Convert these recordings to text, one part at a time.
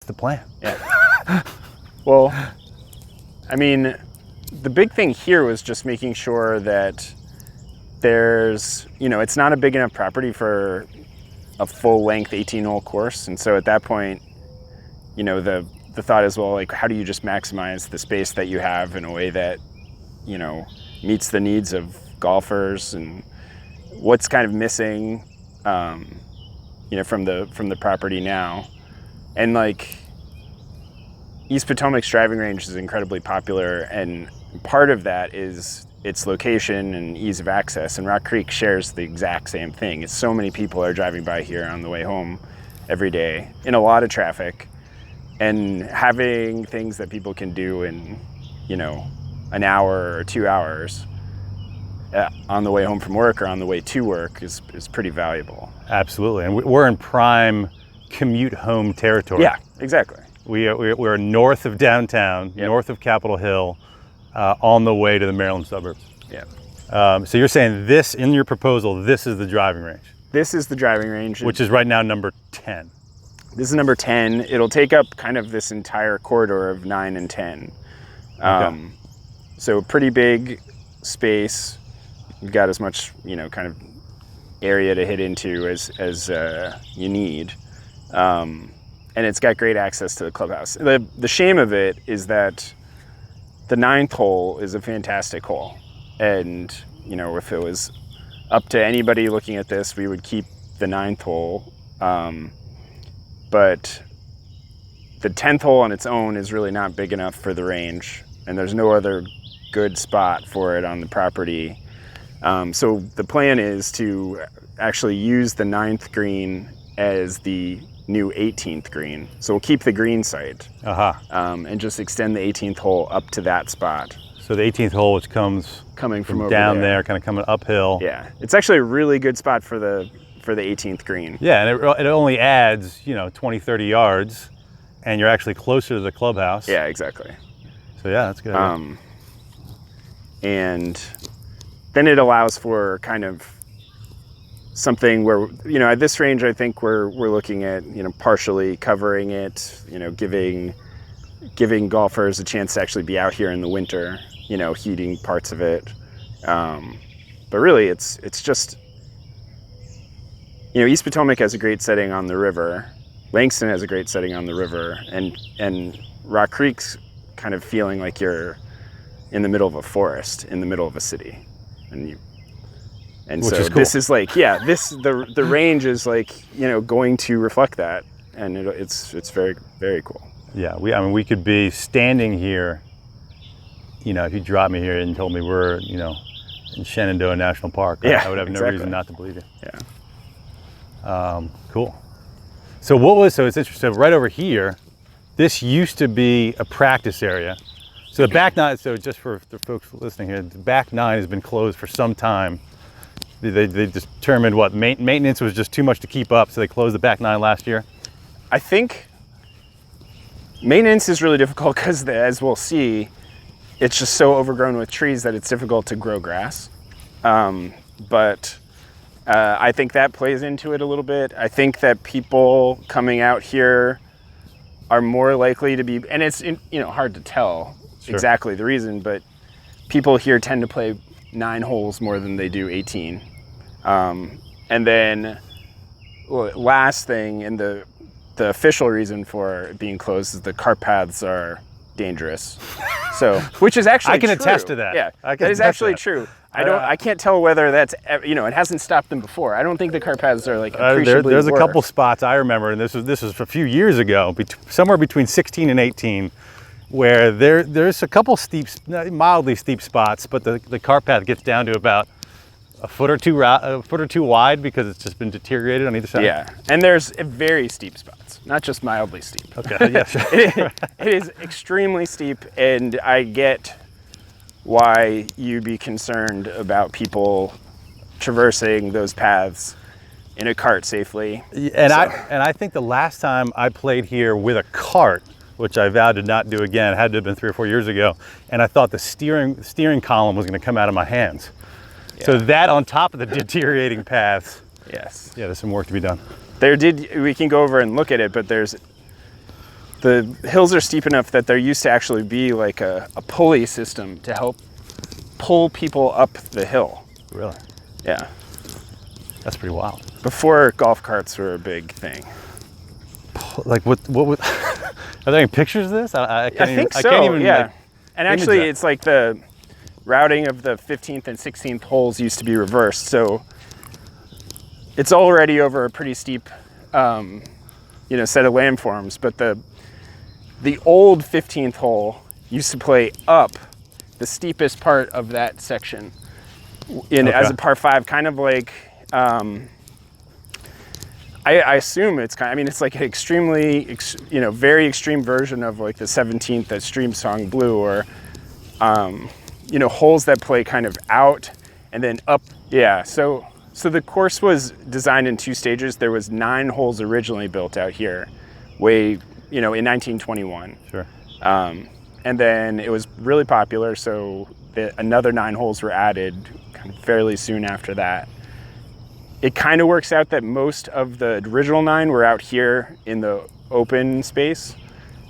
the plan. Yeah. Well, I mean, the big thing here was just making sure that there's, it's not a big enough property for a full-length 18-hole course. And so at that point, the thought is, well, like, how do you just maximize the space that you have in a way that, meets the needs of golfers, and what's kind of missing, from the property now. And like, East Potomac's driving range is incredibly popular, and part of that is its location and ease of access. And Rock Creek shares the exact same thing. It's so many people are driving by here on the way home every day in a lot of traffic, and having things that people can do in, an hour or 2 hours on the way home from work or on the way to work is pretty valuable. Absolutely, and we're in prime commute home territory. Yeah, exactly. We're north of downtown, Yep. north of Capitol Hill, on the way to the Maryland suburbs. Yeah. So you're saying this, in your proposal, this is the driving range? This is the driving range. Which is right now number 10. This is number 10. It'll take up kind of this entire corridor of 9 and 10. Okay. So pretty big space. You've got as much, kind of area to hit into as you need. And it's got great access to the clubhouse. The shame of it is that the 9th hole is a fantastic hole. And, if it was up to anybody looking at this, we would keep the 9th hole. But the 10th hole on its own is really not big enough for the range, and there's no other good spot for it on the property. So the plan is to actually use the 9th green as the new 18th green. So we'll keep the green site and just extend the 18th hole up to that spot. So the 18th hole, which coming from over down there, kind of coming uphill. Yeah, it's actually a really good spot for the 18th green. Yeah, and it only adds, 20, 30 yards, and you're actually closer to the clubhouse. Yeah, exactly. So yeah, that's good. And then it allows for kind of something where, at this range, I think we're looking at, partially covering it, giving golfers a chance to actually be out here in the winter, heating parts of it. But really, it's just, East Potomac has a great setting on the river. Langston has a great setting on the river, and Rock Creek's kind of feeling like you're in the middle of a forest, in the middle of a city, and Which so is cool. This is like, the range is like, going to reflect that, and it's very, very cool. Yeah, we could be standing here, if you dropped me here and told me we're, in Shenandoah National Park, Yeah, I would have no exactly. reason not to believe you. Yeah. Cool. So it's interesting, right over here, this used to be a practice area. So the back 9, so just for the folks listening here, the back 9 has been closed for some time. They determined maintenance was just too much to keep up, so they closed the back 9 last year. I think maintenance is really difficult because, as we'll see, it's just so overgrown with trees that it's difficult to grow grass. But I think that plays into it a little bit. I think that people coming out here are more likely to be, and it's hard to tell exactly the reason, but people here tend to play 9 holes more than they do 18. And then last thing, and the official reason for it being closed is the cart paths are dangerous. So, which is actually I can true. attest to that. Yeah, I can that is attest actually to that. true. I can't tell whether that's, it hasn't stopped them before. I don't think the cart paths are like appreciably There's a worse. couple spots I remember, and this was a few years ago, somewhere between 16 and 18, where there's a couple mildly steep spots, but the cart path gets down to about a foot or two wide because it's just been deteriorated on either side. Yeah, and there's very steep spots, not just mildly steep. Okay. Yeah. Sure. It is extremely steep, and I get why you'd be concerned about people traversing those paths in a cart safely. I think the last time I played here with a cart, which I vowed to not do again, had to have been 3 or 4 years ago, and I thought the steering column was going to come out of my hands. Yeah. So that on top of the deteriorating paths. Yes. Yeah, there's some work to be done. We can go over and look at it, but there's the hills are steep enough that there used to actually be like a pulley system to help pull people up the hill. Really? Yeah. That's pretty wild. Before golf carts were a big thing. Like what are there any pictures of this? I think so. I can't even, yeah. like, and actually, that. it's like the routing of the 15th and 16th holes used to be reversed, so it's already over a pretty steep, set of landforms. But the old 15th hole used to play up the steepest part of that section as a par 5, kind of like. I assume it's it's like an extremely, very extreme version of like the 17th at Streamsong Blue, or, holes that play kind of out and then up. Yeah, so the course was designed in 2 stages. There was 9 holes originally built out here, in 1921. Sure. And then it was really popular, so another 9 holes were added kind of fairly soon after that. It kind of works out that most of the original 9 were out here in the open space,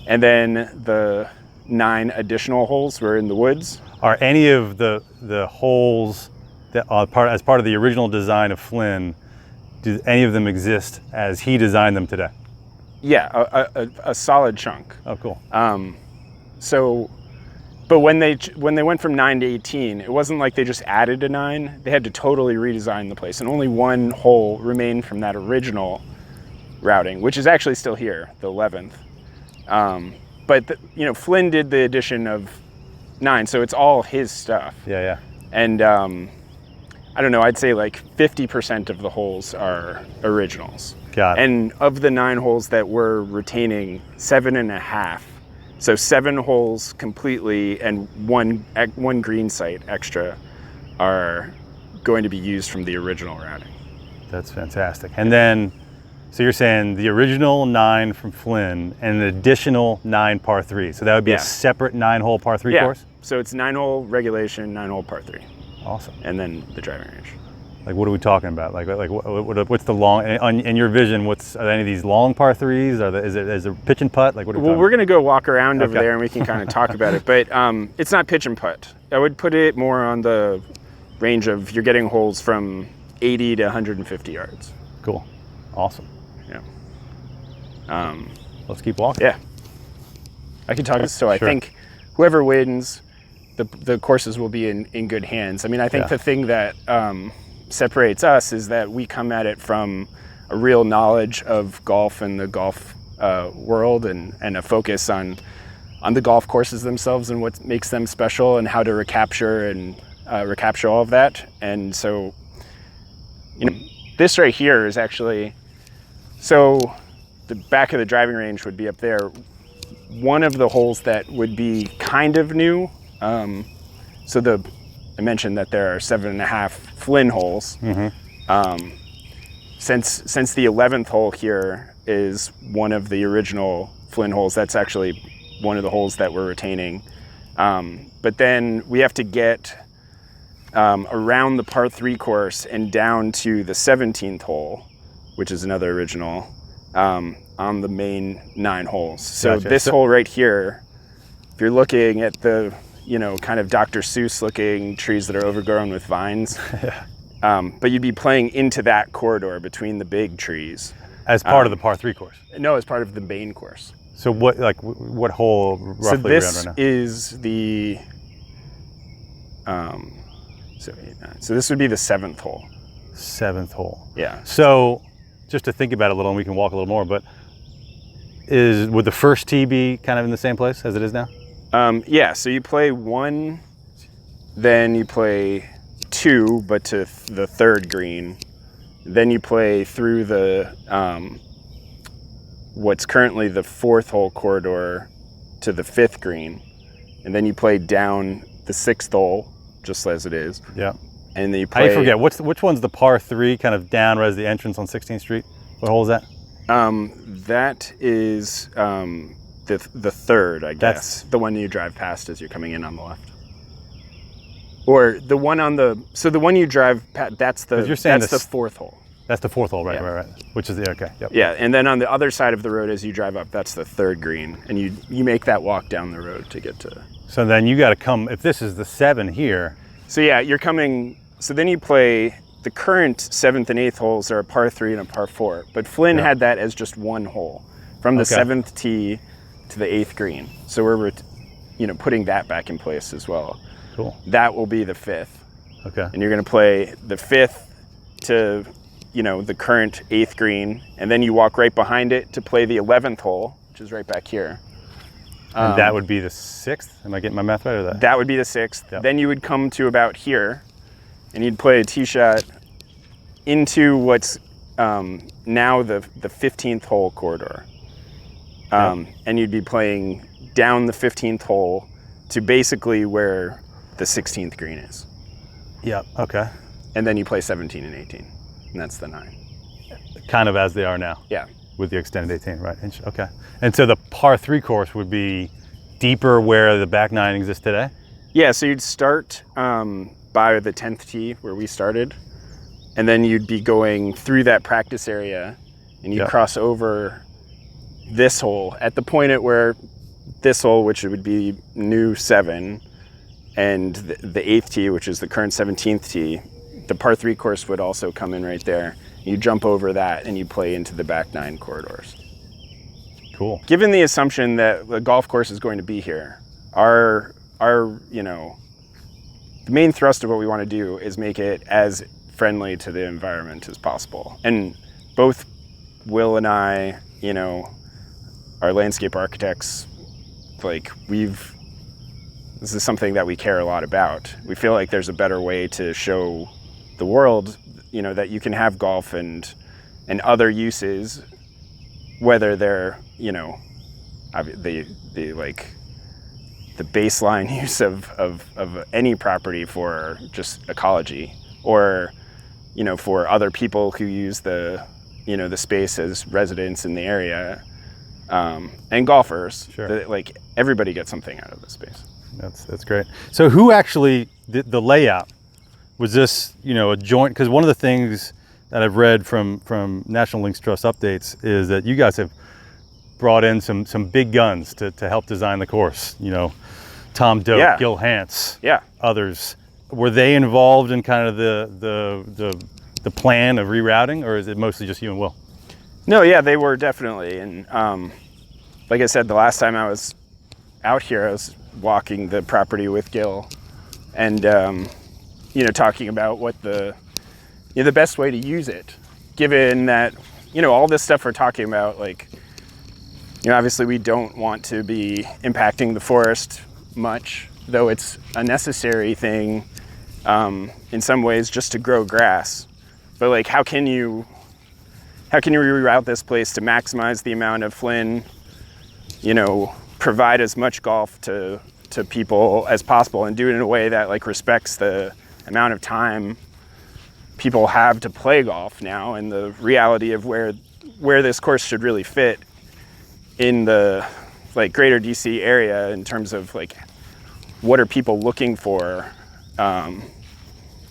and then the 9 additional holes were in the woods. Are any of the holes that are as part of the original design of Flynn, do any of them exist as he designed them today? Yeah, a solid chunk. Oh, cool. But when they went from 9 to 18, it wasn't like they just added a 9. They had to totally redesign the place, and only 1 hole remained from that original routing, which is actually still here, the 11th. But Flynn did the addition of 9, so it's all his stuff. Yeah. And I don't know, I'd say like 50% of the holes are originals. Got it. And of the 9 holes that we're retaining, 7.5. So 7 holes completely and one green site extra are going to be used from the original routing. That's fantastic. And then, so you're saying the original 9 from Flynn and an additional 9 par 3. So that would be a separate 9-hole par 3 course? So it's 9-hole regulation, 9-hole par 3. Awesome. And then the driving range. Like, what are we talking about? Like what's the long, in your vision, are any of these long par 3s? Is it pitch and putt? Like, what are we talking we're going to go walk around over there and we can kind of talk about it. But it's not pitch and putt. I would put it more on the range of you're getting holes from 80 to 150 yards. Cool. Awesome. Yeah. Let's keep walking. Yeah. I can talk. So I think whoever wins, the courses will be in good hands. I mean, I think the thing that separates us is that we come at it from a real knowledge of golf and the golf world, and a focus on the golf courses themselves and what makes them special and how to recapture all of that. And so, this right here is actually, so the back of the driving range would be up there. One of the holes that would be kind of new, I mentioned that there are 7.5 Flynn holes. Mm-hmm. Since the 11th hole here is one of the original Flynn holes, that's actually one of the holes that we're retaining. But then we have to get around the par 3 course and down to the 17th hole, which is another original, on the main 9 holes. So Gotcha. This hole right here, if you're looking at the kind of Dr. Seuss looking trees that are overgrown with vines. But you'd be playing into that corridor between the big trees. As part of the par 3 course? No, as part of the main course. So what hole roughly so are we this on right now? is the, so this would be the 7th hole. 7th hole. Yeah. So just to think about it a little, and we can walk a little more, but would the first tee be kind of in the same place as it is now? So you play 1, then you play 2, but to the 3rd green. Then you play through the what's currently the 4th hole corridor to the 5th green. And then you play down the 6th hole, just as it is. Yeah. And then you play... I forget, which one's the par 3 kind of down right as the entrance on 16th Street? What hole is that? That is... the 3rd, I guess. The one you drive past as you're coming in on the left. Or the one on the... So the one you drive past, that's the 4th hole. That's the 4th hole, right, Yeah. right. Which is the, okay, yep. Yeah, and then on the other side of the road as you drive up, that's the 3rd green, and you make that walk down the road to get to. So then you got to come, if this is the 7 here. So yeah, you're coming, so then you play, the current 7th and 8th holes are a par 3 and a par 4, but Flynn had that as just one hole, from the 7th tee to the 8th green. So we're, putting that back in place as well. Cool. That will be the 5th. Okay. And you're gonna play the 5th to, the current 8th green, and then you walk right behind it to play the 11th hole, which is right back here. And that would be the 6th? Am I getting my math right, or that? That would be the 6th. Yep. Then you would come to about here, and you'd play a tee shot into what's now the 15th hole corridor. And you'd be playing down the 15th hole to basically where the 16th green is. Yep, okay. And then you play 17 and 18, and that's the 9. Kind of as they are now. Yeah. With the extended 18, right? Okay. And so the par 3 course would be deeper where the back 9 exists today? Yeah, so you'd start by the 10th tee where we started, and then you'd be going through that practice area, and you'd cross over this hole at the point at where this hole, which would be new 7, and the 8th tee, which is the current 17th tee, the par 3 course would also come in right there. You jump over that and you play into the back 9 corridors. Cool. Given the assumption that the golf course is going to be here, our the main thrust of what we want to do is make it as friendly to the environment as possible. And both Will and I, our landscape architects, this is something that we care a lot about. We feel like there's a better way to show the world, that you can have golf and other uses, whether they're, the baseline use of any property for just ecology, or, for other people who use the space as residents in the area, and golfers. Sure. Everybody gets something out of the space. That's great. So who actually did the layout? Was this, a joint? Because one of the things that I've read from National Links Trust updates is that you guys have brought in some big guns to help design the course. Tom Doak, Gil Hance, others. Were they involved in kind of the plan of rerouting, or is it mostly just you and Will? No, yeah, they were definitely. And like I said, the last time I was out here, I was walking the property with Gil, and talking about what the best way to use it, given that all this stuff we're talking about, obviously we don't want to be impacting the forest much, though it's a necessary thing in some ways just to grow grass. But how can you reroute this place to maximize the amount of Flynn, provide as much golf to people as possible, and do it in a way that respects the amount of time people have to play golf now, and the reality of where this course should really fit in the greater DC area in terms of what are people looking for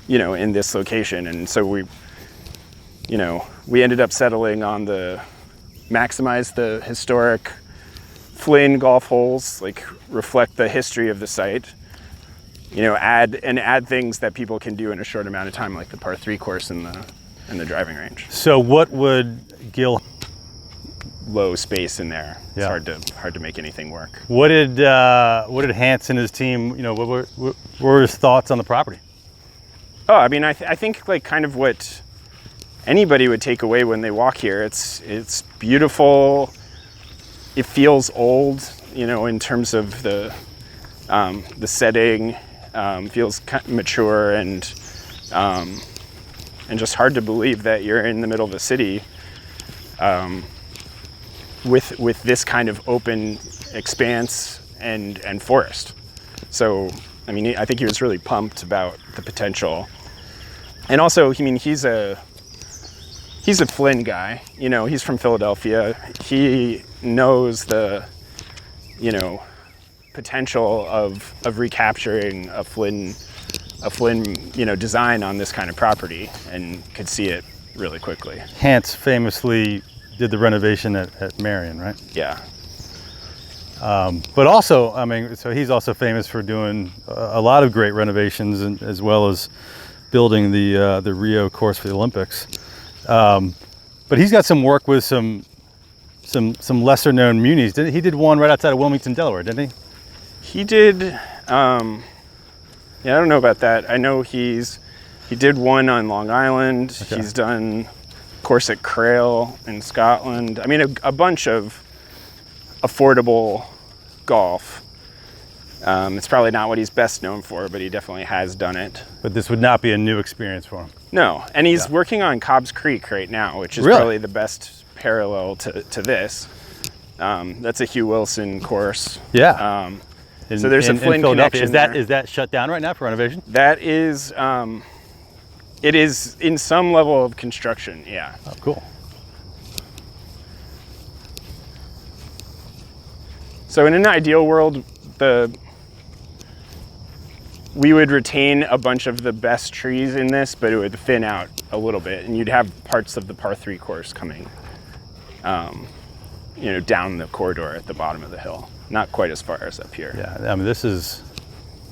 in this location. And so we ended up settling on maximize the historic Flynn golf holes, reflect the history of the site, add things that people can do in a short amount of time, like the par 3 course and the driving range. So what would Gil? Low space in there. Yeah. It's hard to make anything work. What did Hance and his team? What were his thoughts on the property? Oh, I mean, I think kind of what anybody would take away when they walk here. It's beautiful. It feels old, in terms of the setting. Feels mature and just hard to believe that you're in the middle of a city with this kind of open expanse and forest. So, I mean, I think he was really pumped about the potential. And also, I mean, he's a Flynn guy. He's from Philadelphia. He knows the, potential of recapturing a Flynn, design on this kind of property, and could see it, really quickly. Hans famously did the renovation at Marion, right? Yeah. But also, I mean, so he's also famous for doing a lot of great renovations, and as well as building the Rio course for the Olympics. But he's got some work with some lesser known munis. He did one right outside of Wilmington, Delaware, didn't he? He did. Yeah, I don't know about that. I know he did one on Long Island. Okay. He's done course at Crail in Scotland. I mean, a bunch of affordable golf. It's probably not what he's best known for, but he definitely has done it. But this would not be a new experience for him. No, and he's working on Cobb's Creek right now, which is Really? probably the best parallel to this. That's a Hugh Wilson course. Yeah. So there's a Flynn Philadelphia. connection Is that shut down right now for renovation? That is, it is in some level of construction, yeah. Oh, cool. So in an ideal world, we would retain a bunch of the best trees in this, but it would thin out a little bit, and you'd have parts of the par 3 course coming, down the corridor at the bottom of the hill. Not quite as far as up here. Yeah, I mean, this is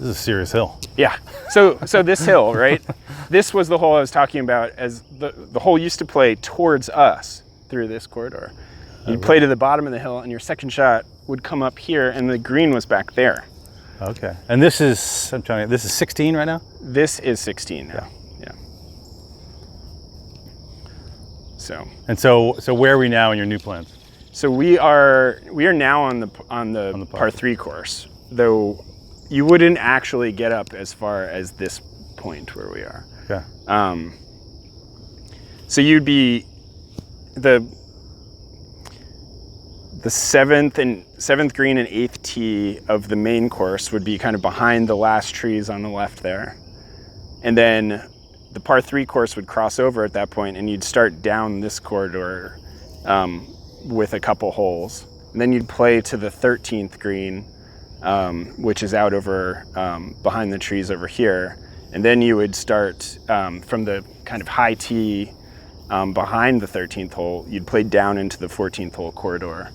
a serious hill. Yeah. So this hill, right? This was the hole I was talking about. As the hole used to play towards us through this corridor. You'd play to the bottom of the hill, and your second shot would come up here, and the green was back there. Okay. And this is 16 right now? This is 16 now. Yeah. So where are we now in your new plans? So we are now on the par 3 course, though you wouldn't actually get up as far as this point where we are. Okay. So you'd be the seventh green and 8th tee of the main course would be kind of behind the last trees on the left there, and then the par 3 course would cross over at that point, and you'd start down this corridor with a couple holes, and then you'd play to the 13th green, which is out over behind the trees over here, and then you would start from the kind of high tee behind the 13th hole. You'd play down into the 14th hole corridor,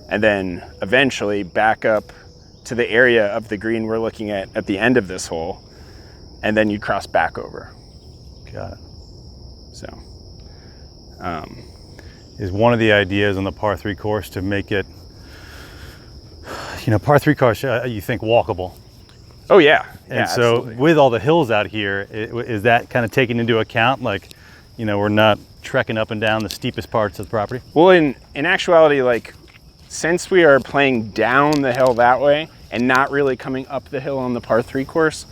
and then eventually back up to the area of the green we're looking at the end of this hole, and then you'd cross back over. Got it. So. Is one of the ideas on the par 3 course to make it, par 3 course, you think walkable. Oh yeah. And so absolutely. with all the hills out here, is that kind of taken into account? Like, we're not trekking up and down the steepest parts of the property? Well, in actuality, like, since we are playing down the hill that way and not really coming up the hill on the par 3 course,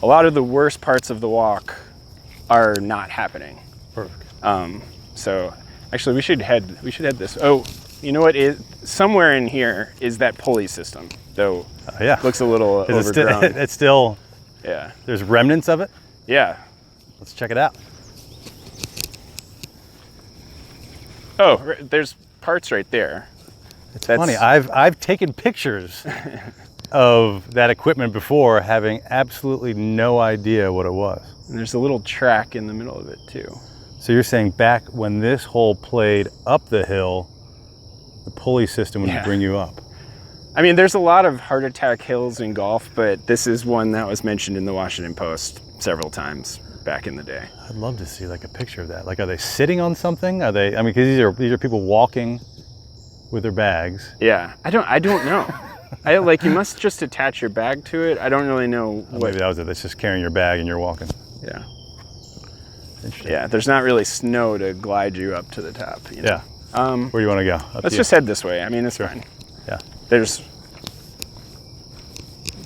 a lot of the worst parts of the walk are not happening. Perfect. So actually we should head this. Oh, you know what is somewhere in here is that pulley system, though. Yeah. Looks a little overgrown. It's still, Yeah. there's remnants of it? Yeah. Let's check it out. Oh, there's parts right there. It's funny, I've taken pictures of that equipment before, having absolutely no idea what it was. And there's a little track in the middle of it too. So you're saying back when this hole played up the hill, the pulley system would bring you up? I mean, there's a lot of heart attack hills in golf, but this is one that was mentioned in the Washington Post several times back in the day. I'd love to see like a picture of that. Like, are they sitting on something? Are they? I mean, because these are people walking with their bags. Yeah, I don't know. You must just attach your bag to it. I don't really know what. Maybe that was it. That's just carrying your bag and you're walking. Yeah. Interesting. Yeah, there's not really snow to glide you up to the top. Yeah. Where do you want to go? Let's just head this way. I mean, it's fine. Yeah.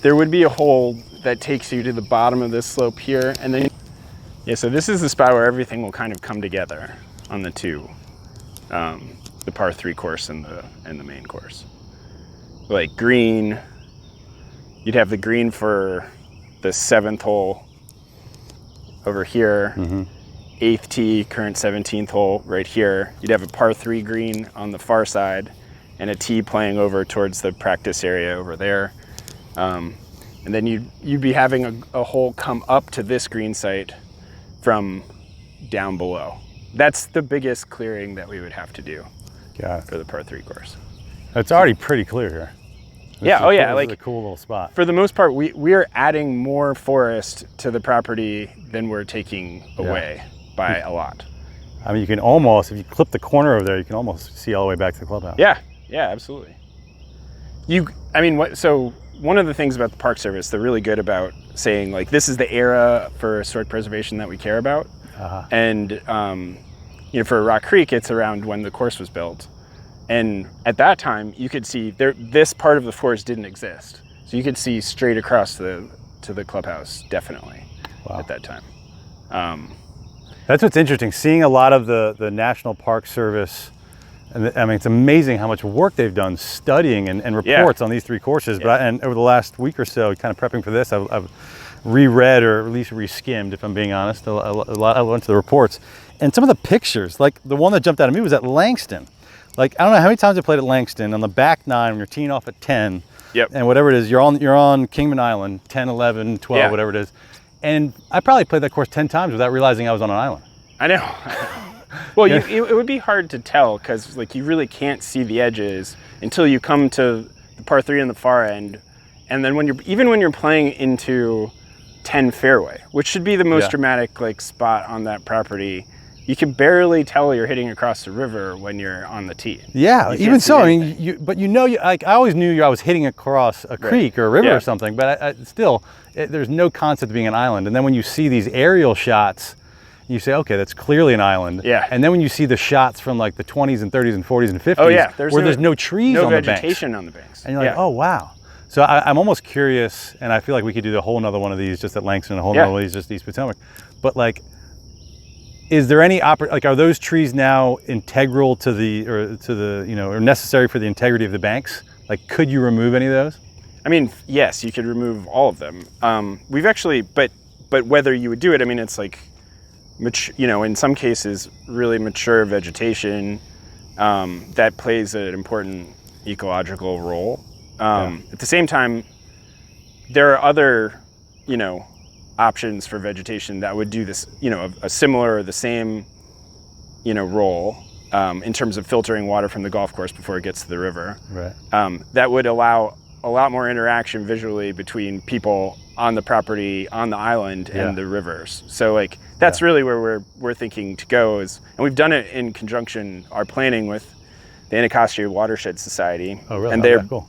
There would be a hole that takes you to the bottom of this slope here, and then so this is the spot where everything will kind of come together on the two, the par 3 course and the main course. Like green, you'd have the green for the 7th hole over here. Mm-hmm. 8th tee, current 17th hole right here. You'd have a par 3 green on the far side and a tee playing over towards the practice area over there. And then you'd be having a hole come up to this green site from down below. That's the biggest clearing that we would have to do Got it. for the par 3 course. It's already pretty clear here. Yeah, oh yeah, This like is a cool little spot. for the most part, we are adding more forest to the property than we're taking away by a lot. I mean, you can almost, if you clip the corner over there, you can almost see all the way back to the clubhouse. Yeah, absolutely. So one of the things about the Park Service, they're really good about saying, like, this is the era for historic preservation that we care about. And, for Rock Creek, it's around when the course was built. And at that time, you could see this part of the forest didn't exist. So you could see straight across to the clubhouse, definitely, at that time. That's what's interesting, seeing a lot of the National Park Service. And it's amazing how much work they've done studying and reports on these 3 courses. But and over the last week or so, kind of prepping for this, I've reread, or at least reskimmed, if I'm being honest, a bunch of the reports. And some of the pictures, like the one that jumped out at me was at Langston. Like, I don't know how many times I played at Langston on the back 9 when you're teeing off at 10. And whatever it is, you're on Kingman Island, 10, 11, 12, whatever it is. And I probably played that course 10 times without realizing I was on an island. I know. Well, it would be hard to tell because, like, you really can't see the edges until you come to the par 3 on the far end, and then when you're playing into 10 fairway, which should be the most dramatic spot on that property, you can barely tell you're hitting across the river when you're on the tee. Yeah, even so, anything. I mean, I always knew I was hitting across a creek or a river or something, but there's no concept of being an island. And then when you see these aerial shots, you say, okay, that's clearly an island. And then when you see the shots from like the 20s and 30s and 40s and 50s, there's no trees on the banks. No vegetation on the banks. And you're like, oh, wow. So I'm almost curious, and I feel like we could do a whole nother one of these just at Langston, a whole nother one of these just East Potomac. But like, is there any are those trees now integral to or necessary for the integrity of the banks? Like, could you remove any of those? I mean, yes, you could remove all of them. We've actually, but whether you would do it, I mean, it's like, in some cases, really mature vegetation that plays an important ecological role. At the same time, there are other, options for vegetation that would do this, a similar or the same, role in terms of filtering water from the golf course before it gets to the river. That would allow a lot more interaction visually between people on the property, on the island, and the rivers. So that's really where we're thinking to go and we've done it in conjunction, our planning with the Anacostia Watershed Society. Oh, really? And they're, cool.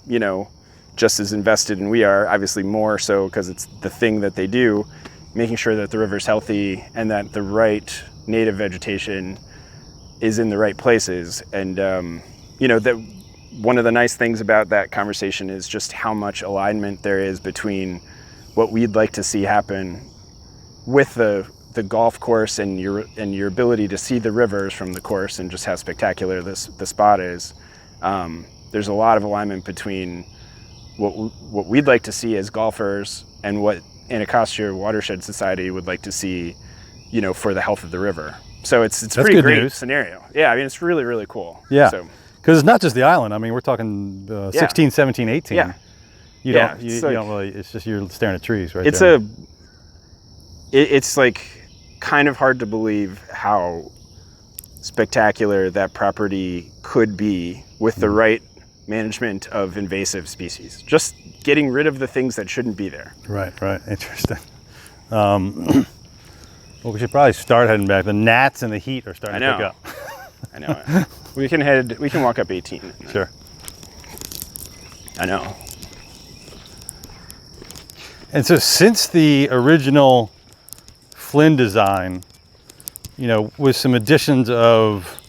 Just as invested, and we are obviously more so because it's the thing that they do, making sure that the river's healthy and that the right native vegetation is in the right places. And, that one of the nice things about that conversation is just how much alignment there is between what we'd like to see happen with the golf course and your ability to see the rivers from the course and just how spectacular the spot is. There's a lot of alignment between what we'd like to see as golfers and what Anacostia Watershed Society would like to see, for the health of the river. So it's a pretty great scenario. Yeah, I mean, it's really, really cool. Yeah, because it's not just the island. I mean, we're talking 16, 17, 18. Yeah. You don't really, it's just you're staring at trees right there. It's kind of hard to believe how spectacular that property could be with the right management of invasive species. Just getting rid of the things that shouldn't be there. Right. Interesting. Well, we should probably start heading back. The gnats and the heat are starting to pick up. I know. We can walk up 18. Sure. I know. And so since the original Flynn design, with some additions of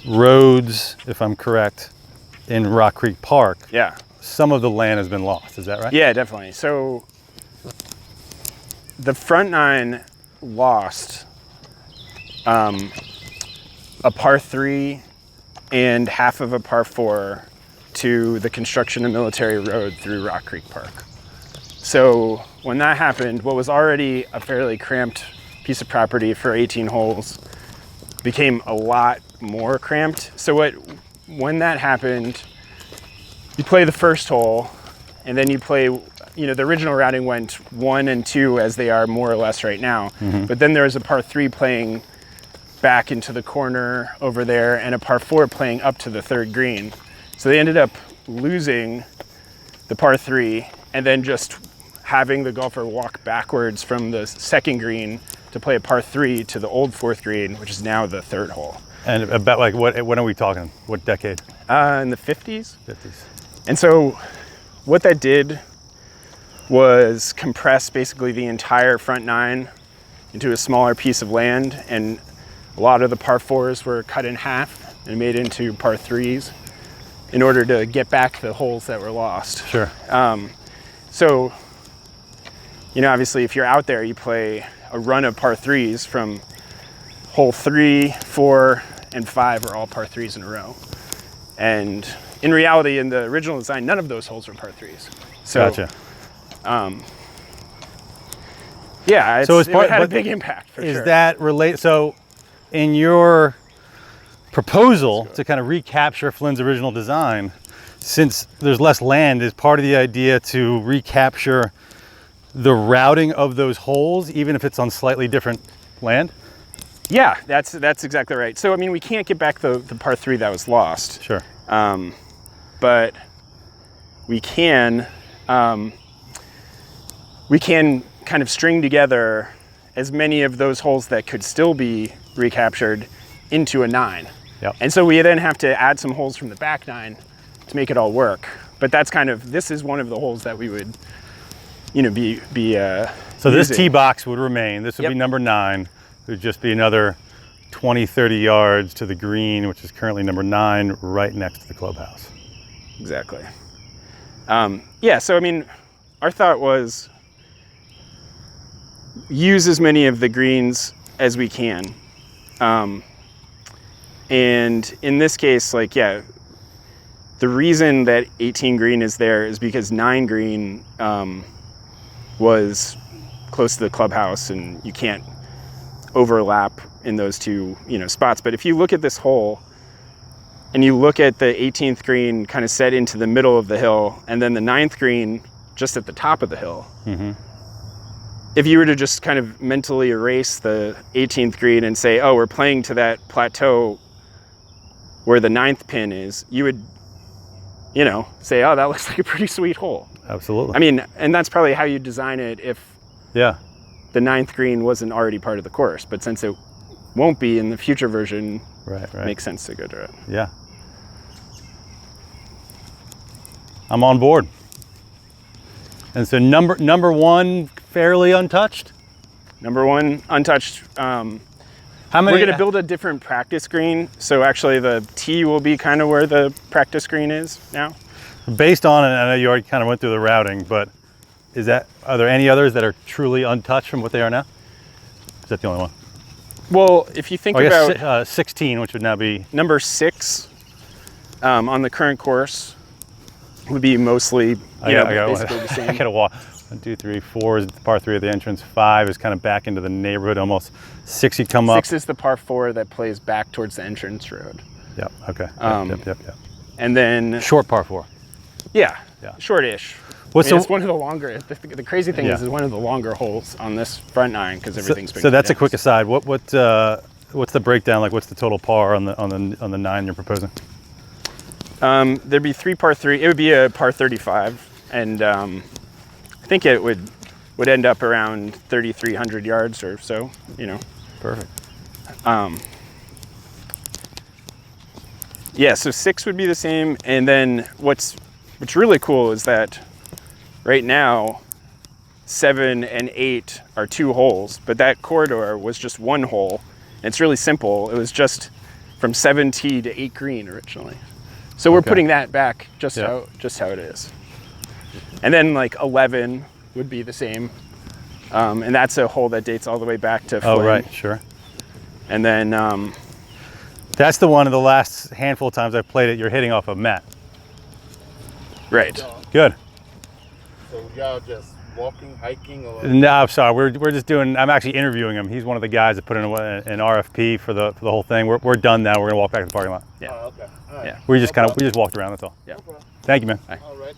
roads, if I'm correct, in Rock Creek Park, some of the land has been lost. Is that right? Yeah, definitely. So the front 9 lost a par 3 and half of a par 4 to the construction of Military Road through Rock Creek Park. So when that happened, what was already a fairly cramped piece of property for 18 holes became a lot more cramped. So when that happened, you play the first hole, and then you play, the original routing went 1 and 2 as they are more or less right now. But then there was a par 3 playing back into the corner over there, and a par 4 playing up to the 3rd green. So they ended up losing the par 3 and then just having the golfer walk backwards from the 2nd green to play a par 3 to the old 4th green, which is now the 3rd hole. And about like when are we talking? What decade? In the 50s. 50s. And so what that did was compress basically the entire front 9 into a smaller piece of land, and a lot of the par 4s were cut in half and made into par 3s in order to get back the holes that were lost. Sure. So, you know, obviously if you're out there, you play a run of par 3s from hole 3, 4, and 5 are all par 3s in a row. And in reality, in the original design, none of those holes were par 3s. So, Gotcha. Yeah, So it had a big impact for sure. Is that relate? So, in your proposal to kind of recapture Flynn's original design, since there's less land, is part of the idea to recapture the routing of those holes, even if it's on slightly different land? Yeah, that's exactly right. So I mean, we can't get back the par 3 that was lost. Sure. But we can kind of string together as many of those holes that could still be recaptured into a 9. Yep. And so we then have to add some holes from the back 9 to make it all work. But that's kind of, this is one of the holes that we would, you know, be So this using. tee box would remain. This would Yep. be number 9. It would just be another 20, 30 yards to the green, which is currently number 9, right next to the clubhouse. Exactly. Yeah, so I mean, our thought was use as many of the greens as we can. And in this case, like, yeah, the reason that 18 green is there is because 9 green was close to the clubhouse, and you can't overlap in those two, you know, spots. But if you look at this hole and you look at the 18th green kind of set into the middle of the hill, and then the 9th green just at the top of the hill, if you were to just kind of mentally erase the 18th green and say, oh, we're playing to that plateau where the 9th pin is, you would, you know, say, oh, that looks like a pretty sweet hole. Absolutely. I mean, and that's probably how you design it if yeah. the 9th green wasn't already part of the course. But since it won't be in the future version, Right. it makes sense to go to it. Yeah. I'm on board. And so number 1, fairly untouched? Number 1, untouched. How many? We're going to build a different practice green. So actually the tee will be kind of where the practice green is now. Based on, and I know you already kind of went through the routing, but are there any others that are truly untouched from what they are now? Is that the only one? Well, if you think I about guess 16, which would now be number 6 on the current course, would be mostly basically the same. I gotta walk. 1, 2, 3, 4 is the par 3 at the entrance. 5 is kind of back into the neighborhood almost. 6 you come up. 6 is the par 4 that plays back towards the entrance road. Yep. Okay. Yep. And then Short par 4. Yeah. Yeah. What's I mean, it's one of the longer. The crazy thing is, it's one of the longer holes on this front 9 because everything's been. So that's a quick aside. What's the breakdown like? What's the total par on the 9 you're proposing? There'd be 3 par 3. It would be a par 35, and I think it would end up around 3,300 yards or so. You know. Perfect. Yeah. So 6 would be the same, and then what's really cool is that right now 7 and 8 are 2 holes, but that corridor was just 1 hole. And it's really simple. It was just from 7 tee to 8 green originally. So we're putting that back just how it is. And then like 11 would be the same. And that's a hole that dates all the way back to Flynn. Oh, right, sure. And then that's the one of the last handful of times I've played it, you're hitting off a mat. right. Good. So y'all just walking, hiking, or? No, I'm sorry. We're just doing. I'm actually interviewing him. He's one of the guys that put in an RFP for the whole thing. We're done now. We're gonna walk back to the parking lot. Yeah. Oh, okay. All right. Yeah. We just walked around. That's all. Yeah. No problem. Thank you, man. All right.